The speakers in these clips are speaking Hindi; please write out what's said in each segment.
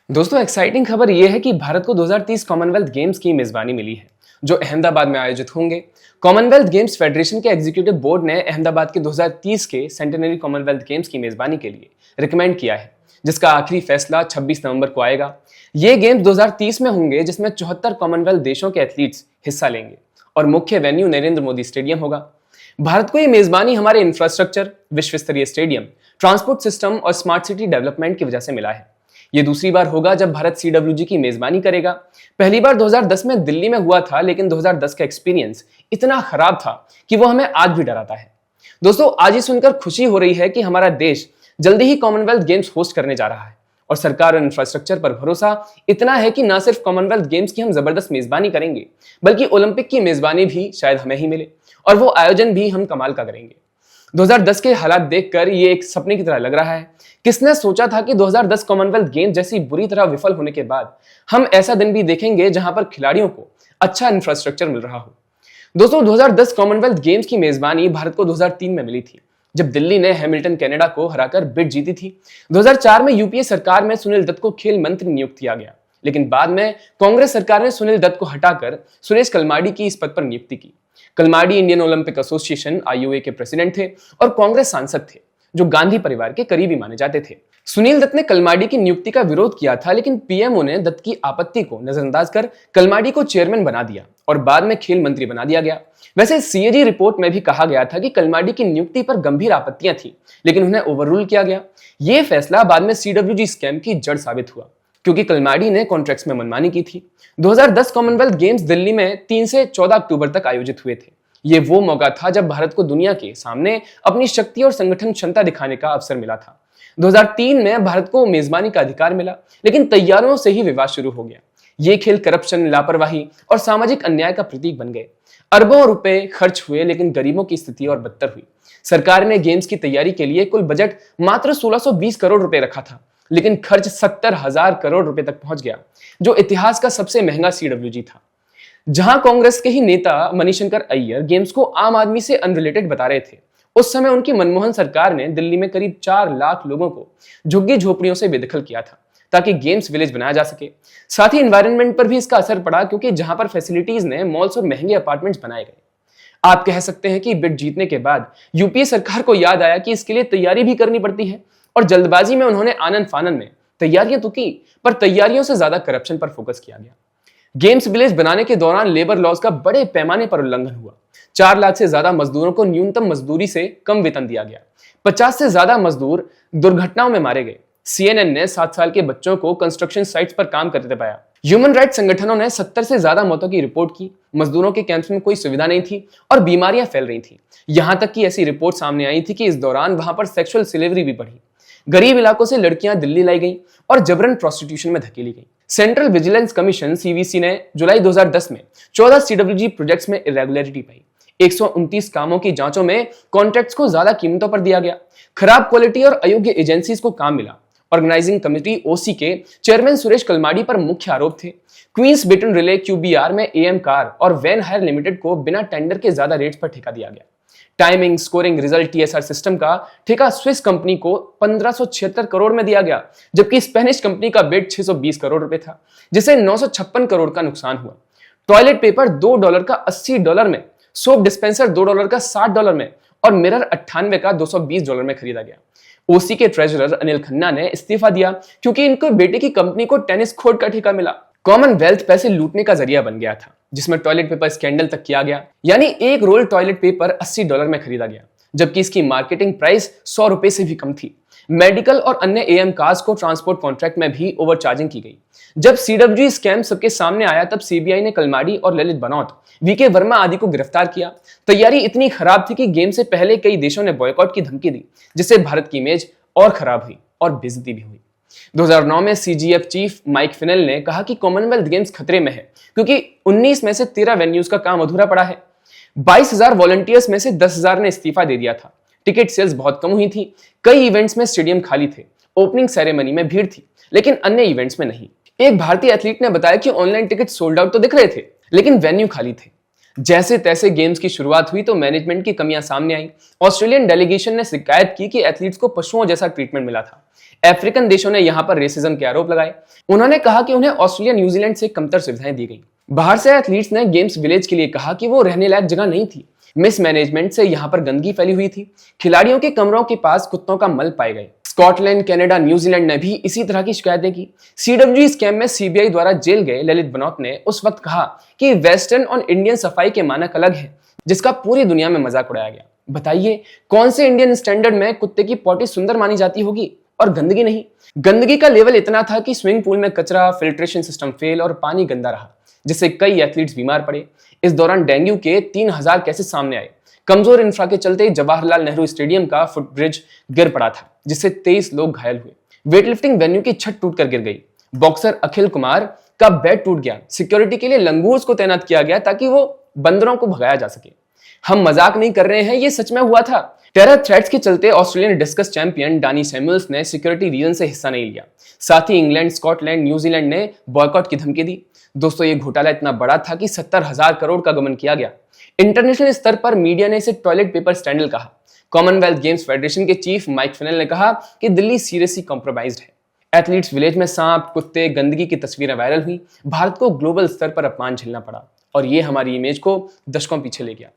दोस्तों एक्साइटिंग खबर यह है कि भारत को 2030 कॉमनवेल्थ गेम्स की मेजबानी मिली है जो अहमदाबाद में आयोजित होंगे। कॉमनवेल्थ गेम्स फेडरेशन के एग्जीक्यूटिव बोर्ड ने अहमदाबाद के 2030 के सेंटेनरी कॉमनवेल्थ गेम्स की मेजबानी के लिए रिकमेंड किया है, जिसका आखिरी फैसला 26 नवंबर को आएगा। ये गेम्स 2030 में होंगे जिसमें 74 कॉमनवेल्थ देशों के एथलीट्स हिस्सा लेंगे और मुख्य वेन्यू नरेंद्र मोदी स्टेडियम होगा। भारत को ये मेजबानी हमारे इंफ्रास्ट्रक्चर, विश्व स्तरीय स्टेडियम, ट्रांसपोर्ट सिस्टम और स्मार्ट सिटी डेवलपमेंट की वजह से मिला है। ये दूसरी बार होगा जब भारत सीडब्ल्यूजी की मेजबानी करेगा। पहली बार 2010 में दिल्ली में हुआ था, लेकिन 2010 का एक्सपीरियंस इतना खराब था कि वो हमें आज भी डराता है। दोस्तों, आज ये सुनकर खुशी हो रही है कि हमारा देश जल्दी ही कॉमनवेल्थ गेम्स होस्ट करने जा रहा है और सरकार और इंफ्रास्ट्रक्चर पर भरोसा इतना है कि न सिर्फ कॉमनवेल्थ गेम्स की हम जबरदस्त मेजबानी करेंगे, बल्कि ओलंपिक की मेजबानी भी शायद हमें ही मिले और वो आयोजन भी हम कमाल का करेंगे। 2010 के हालात देखकर ये एक सपने की तरह लग रहा है। किसने सोचा था कि 2010 कॉमनवेल्थ गेम जैसी बुरी तरह विफल होने के बाद हम ऐसा दिन भी देखेंगे जहां पर खिलाड़ियों को अच्छा इंफ्रास्ट्रक्चर मिल रहा हो। दोस्तों, 2010 कॉमनवेल्थ गेम्स की मेजबानी भारत को 2003 में मिली थी, जब दिल्ली ने हैमिल्टन कनाडा को हराकर बिड जीती थी। 2004 में यूपीए सरकार में सुनील दत्त को खेल मंत्री नियुक्त किया गया, लेकिन बाद में कांग्रेस सरकार ने सुनील दत्त को हटाकर सुरेश कलमाडी की इस पद पर नियुक्ति की। Kalmadi Indian Olympic association (IOA) के प्रेसिडेंट थे और कांग्रेस सांसद थे, जो गांधी परिवार के करीबी माने जाते थे। सुनील दत्त ने कलमाडी की नियुक्ति का विरोध किया था, लेकिन पीएमओ ने दत्त की आपत्ति को नजरअंदाज कर कलमाडी को चेयरमैन बना दिया और बाद में खेल मंत्री बना दिया गया। वैसे सीएजी रिपोर्ट में भी कहा गया था कि कलमाडी की नियुक्ति पर गंभीर आपत्तियां थी, लेकिन उन्हें ओवररूल किया गया। यह फैसला बाद में सीडब्ल्यूजी स्कैम की जड़ साबित हुआ, क्योंकि कलमाडी ने कॉन्ट्रैक्ट्स में मनमानी की थी। 2010 कॉमनवेल्थ गेम्स दिल्ली में 3 से 14 अक्टूबर तक आयोजित हुए थे। ये वो मौका था जब भारत को दुनिया के सामने अपनी शक्ति और संगठन क्षमता दिखाने का अवसर मिला था। 2003 में भारत को मेजबानी का अधिकार मिला, लेकिन तैयारियों से ही विवाद शुरू हो गया। ये खेल करप्शन, लापरवाही और सामाजिक अन्याय का प्रतीक बन गए। अरबों रुपए खर्च हुए, लेकिन गरीबों की स्थिति और बदतर हुई। सरकार ने गेम्स की तैयारी के लिए कुल बजट मात्र 1620 करोड़ रुपए रखा था, लेकिन खर्च 70,000 करोड़ रुपए तक पहुंच गया, जो इतिहास का सबसे महंगा सीडब्ल्यूजी था। जहां कांग्रेस के ही नेता मणिशंकर अय्यर गेम्स को आम आदमी से अनरिलेटेड बता रहे थे, उस समय उनकी मनमोहन सरकार ने दिल्ली में करीब 4 लाख लोगों को झुग्गी झोपड़ियों से बेदखल किया था, ताकि गेम्स विलेज बनाया जा सके। साथ ही एनवायरनमेंट पर भी इसका असर पड़ा, क्योंकि जहां पर फैसिलिटीज ने मॉल्स और महंगे अपार्टमेंट्स बनाए गए। आप कह सकते हैं कि बिड जीतने के बाद यूपीए सरकार को याद आया कि इसके लिए तैयारी भी करनी पड़ती है, और जल्दबाजी में उन्होंने आनन फानन में तैयारियां तो की, पर तैयारियों से ज्यादा करप्शन पर फोकस किया गया। गेम्स विलेज बनाने के दौरान लेबर लॉज का बड़े पैमाने पर उल्लंघन हुआ। 4 लाख से ज्यादा मजदूरों को न्यूनतम मजदूरी से कम वेतन दिया गया। 50 से ज्यादा मजदूर दुर्घटनाओं में मारे गए। सीएनएन ने 7 साल के बच्चों को कंस्ट्रक्शन साइट्स पर काम करते पाया। ह्यूमन राइट्स संगठनों ने 70 से ज्यादा मौतों की रिपोर्ट की। मजदूरों के कैंप्स में कोई सुविधा नहीं थी और बीमारियां फैल रही थी। यहां तक कि ऐसी रिपोर्ट सामने आई थी कि इस दौरान वहां पर सेक्सुअल सिलेवरी भी बढ़ी। गरीब इलाकों से लड़कियां दिल्ली लाई गई और जबरन प्रोस्टिट्यूशन में धकेली गई। सेंट्रल विजिलेंस कमीशन (सीवीसी) ने जुलाई 2010 में 14 सीडब्ल्यूजी प्रोजेक्ट्स में इरेगुलरिटी पाई। 129 कामों की जांचों में कॉन्ट्रैक्ट्स को ज्यादा कीमतों पर दिया गया। खराब क्वालिटी और अयोग्य एजेंसीज को काम मिला। ऑर्गेनाइजिंग कमेटी (ओसी) के चेयरमैन सुरेश कलमाडी पर मुख्य आरोप थे। क्वींस बेटन रिले (क्यूबीआर) में एएम कार और वैन हायर लिमिटेड को बिना टेंडर के ज्यादा रेट्स पर ठेका दिया गया। Timing, scoring, result (TSR) system का ठेका स्विस कंपनी को 1576 करोड़ में दिया गया, जबकि स्पेनिश कंपनी का बिड 620 करोड़ रुपए था, जिसे 956 करोड़ का नुकसान हुआ। टॉयलेट पेपर $2 का $80 में, सोप डिस्पेंसर $2 का $60 में और मिरर 98 का $220 में खरीदा गया। ओसी के ट्रेजरर अनिल खन्ना ने इस्तीफा दिया, क्योंकि इनको बेटे की कंपनी को टेनिस कोर्ट का ठेका मिला। कॉमनवेल्थ पैसे लूटने का जरिया बन गया था, जिसमें टॉयलेट पेपर स्कैंडल तक किया गया। यानी एक रोल टॉयलेट पेपर $80 में खरीदा गया, जबकि इसकी मार्केटिंग प्राइस ₹100 से भी कम थी। मेडिकल और अन्य एएम कार्स को ट्रांसपोर्ट कॉन्ट्रैक्ट में भी ओवरचार्जिंग की गई। जब सीडब्ल्यूजी स्कैम सबके सामने आया, तब सीबीआई ने कलमाडी और ललित बनौत, वीके वर्मा आदि को गिरफ्तार किया। तैयारी इतनी खराब थी कि गेम से पहले कई देशों ने बॉयकॉट की धमकी दी, जिससे भारत की इमेज और खराब हुई और बेइज्जती भी हुई। 2009 में सीजीएफ चीफ माइक फिनेल ने कहा कि कॉमनवेल्थ गेम्स खतरे में है, क्योंकि 19 में से 13 वेन्यूज का काम अधूरा पड़ा है। 22,000 वॉलंटियर्स में से 10,000 ने इस्तीफा दे दिया था। टिकट सेल्स बहुत कम हुई थी। कई इवेंट्स में स्टेडियम खाली थे। ओपनिंग सेरेमनी में भीड़ थी, लेकिन अन्य इवेंट्स में नहीं। एक भारतीय एथलीट ने बताया कि ऑनलाइन टिकट सोल्ड आउट तो दिख रहे थे, लेकिन वेन्यू खाली थे। जैसे तैसे गेम्स की शुरुआत हुई तो मैनेजमेंट की कमियां सामने आई। ऑस्ट्रेलियन डेलीगेशन ने शिकायत की कि एथलीट्स को पशुओं जैसा ट्रीटमेंट मिला था। अफ्रीकन देशों ने यहां पर रेसिज्म के आरोप लगाए। उन्होंने कहा कि उन्हें ऑस्ट्रेलिया न्यूजीलैंड से कमतर सुविधाएं दी गई। बाहर से एथलीट्स ने गेम्स विलेज के लिए कहा कि वो रहने लायक जगह नहीं थी। मिसमैनेजमेंट से यहां पर गंदगी फैली हुई थी। खिलाड़ियों के कमरों के पास कुत्तों का मल पाए गए। स्कॉटलैंड, कनाडा, न्यूजीलैंड ने भी इसी तरह की शिकायतें की। सीडब्ल्यूजी स्कैम में सीबीआई द्वारा जेल गए ललित बनौत ने उस वक्त कहा कि वेस्टर्न और इंडियन सफाई के मानक अलग हैं, जिसका पूरी दुनिया में मजाक उड़ाया गया। बताइए कौन से इंडियन स्टैंडर्ड में कुत्ते की पॉटी सुंदर मानी जाती होगी और गंदगी नहीं? गंदगी का लेवल इतना था कि स्विमिंग पूल में कचरा, फिल्ट्रेशन सिस्टम फेल और पानी गंदा रहा, जिससे कई एथलीट्स बीमार पड़े। इस दौरान डेंगू के 3000 केसेस सामने आए। कमजोर इंफ्रा के चलते जवाहरलाल नेहरू स्टेडियम का फुटब्रिज गिर पड़ा था, जिससे 23 लोग घायल हुए। वेटलिफ्टिंग वेन्यू की छत टूटकर गिर गई। बॉक्सर अखिल कुमार का बेड टूट गया। सिक्योरिटी के लिए लंगूर्स को तैनात किया गया ताकि वो बंदरों को भगाया जा सके। हम मजाक नहीं कर रहे हैं, ये सच में हुआ था। टेरर थ्रेट्स के चलते Australian discuss champion Dani Samuel's ने सिक्योरिटी रीजन से हिस्सा नहीं लिया। साथ ही इंग्लैंड, स्कॉटलैंड, न्यूजीलैंड ने बॉयकॉट की धमकी दी। दोस्तों, ये घोटाला इतना बड़ा था कि 70,000 करोड़ का गबन किया गया। इंटरनेशनल स्तर पर मीडिया ने इसे टॉयलेट पेपर स्कैंडल कहा। कॉमनवेल्थ गेम्स फेडरेशन के चीफ माइक फिनेल ने कहा कि दिल्ली सीरियसली कॉम्प्रोमाइज्ड है। एथलीट्स विलेज में सांप, कुत्ते, गंदगी की तस्वीरें वायरल हुई। भारत को ग्लोबल स्तर पर अपमान झेलना पड़ा और ये हमारी इमेज को दशकों पीछे ले गया।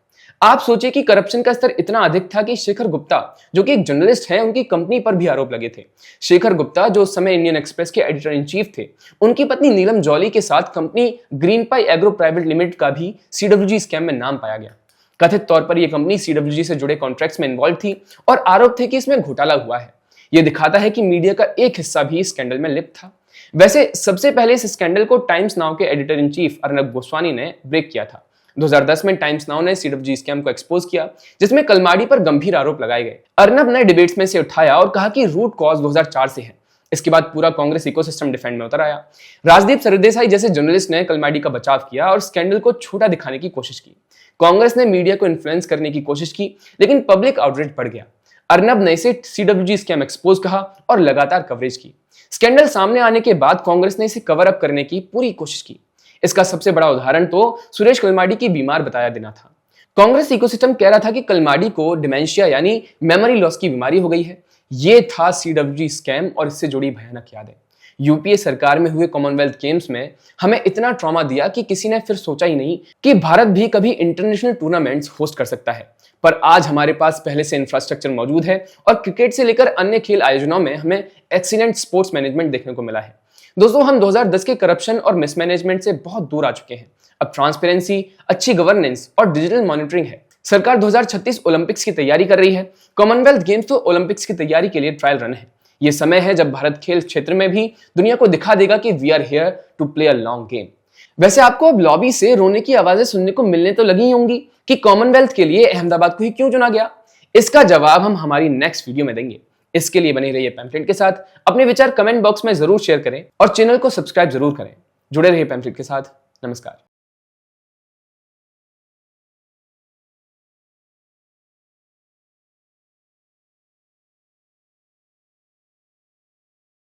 आप सोचिए कि करप्शन का स्तर इतना अधिक था कि शेखर गुप्ता, जो कि एक जर्नलिस्ट हैं, उनकी कंपनी पर भी आरोप लगे थे। शेखर गुप्ता, जो उस समय इंडियन एक्सप्रेस के एडिटर इन चीफ थे, उनकी पत्नी नीलम जॉली के साथ कंपनी ग्रीन पाई एग्रो प्राइवेट लिमिटेड का भी सीडब्ल्यूजी स्कैम में नाम पाया गया। कथित तौर पर यह कंपनी सीडब्ल्यूजी से जुड़े कॉन्ट्रैक्ट्स में इन्वॉल्व थी और आरोप थे कि इसमें घोटाला हुआ है। यह दिखाता है कि मीडिया का एक हिस्सा भी स्कैंडल में लिप्त था। वैसे सबसे पहले इस स्कैंडल को टाइम्स नाउ के editor in chief Arnab Goswami ने ब्रेक किया था। 2010 में टाइम्स नाउ ने सीडब्ल्यूजी स्कैम को एक्सपोज किया, जिसमें कलमाडी पर गंभीर आरोप लगाए गए। अर्नब ने डिबेट्स में से उठाया और कहा कि रूट कॉज 2004 से है। इसके बाद पूरा कांग्रेस इकोसिस्टम डिफेंड में उतर आया। राजदीप सरदेसाई जैसे जर्नलिस्ट ने कलमाडी का बचाव किया और स्कैंडल को छोटा दिखाने की कोशिश की। कांग्रेस ने मीडिया को इन्फ्लुएंस करने की कोशिश की, लेकिन पब्लिक आउटरीच बढ़ गया। अर्नब ने इसे सीडब्ल्यूजी स्कैम एक्सपोज कहा और लगातार कवरेज की। स्कैंडल सामने आने के बाद कांग्रेस ने इसे कवर अप करने की पूरी कोशिश की। इसका सबसे बड़ा उदाहरण तो सुरेश कलमाडी की बीमार बताया देना था। कांग्रेस इकोसिस्टम कह रहा था कि कलमाडी को डिमेंशिया यानी मेमोरी लॉस की बीमारी हो गई है। ये था सीडब्ल्यूजी स्कैम और इससे जुड़ी भयानक यादें। यूपीए सरकार में हुए कॉमनवेल्थ गेम्स में हमें इतना ट्रॉमा दिया कि किसी ने फिर सोचा ही नहीं कि भारत भी कभी इंटरनेशनल टूर्नामेंट्स होस्ट कर सकता है। पर आज हमारे पास पहले से इंफ्रास्ट्रक्चर मौजूद है और क्रिकेट से लेकर अन्य खेल आयोजनों में हमें एक्सीलेंट स्पोर्ट्स मैनेजमेंट देखने को मिला है। दोस्तों, हम 2010 के करप्शन और मिसमैनेजमेंट से बहुत दूर आ चुके हैं। अब ट्रांसपेरेंसी, अच्छी गवर्नेंस और डिजिटल मॉनिटरिंग है। सरकार 2036 ओलंपिक्स की तैयारी कर रही है। कॉमनवेल्थ गेम्स तो ओलंपिक्स की तैयारी के लिए ट्रायल रन है। ये समय है जब भारत खेल क्षेत्र में भी दुनिया को दिखा देगा कि we are here to play a long game. वैसे आपको अब लॉबी से रोने की आवाजें सुनने को मिलने तो लगी होंगी कि कॉमनवेल्थ के लिए अहमदाबाद को ही क्यों चुना गया। इसका जवाब हम हमारी नेक्स्ट वीडियो में देंगे। इसके लिए बने रहिए पैम्फलेट के साथ। अपने विचार कमेंट बॉक्स में जरूर शेयर करें और चैनल को सब्सक्राइब जरूर करें। जुड़े रहिए पैम्फलेट के साथ। नमस्कार।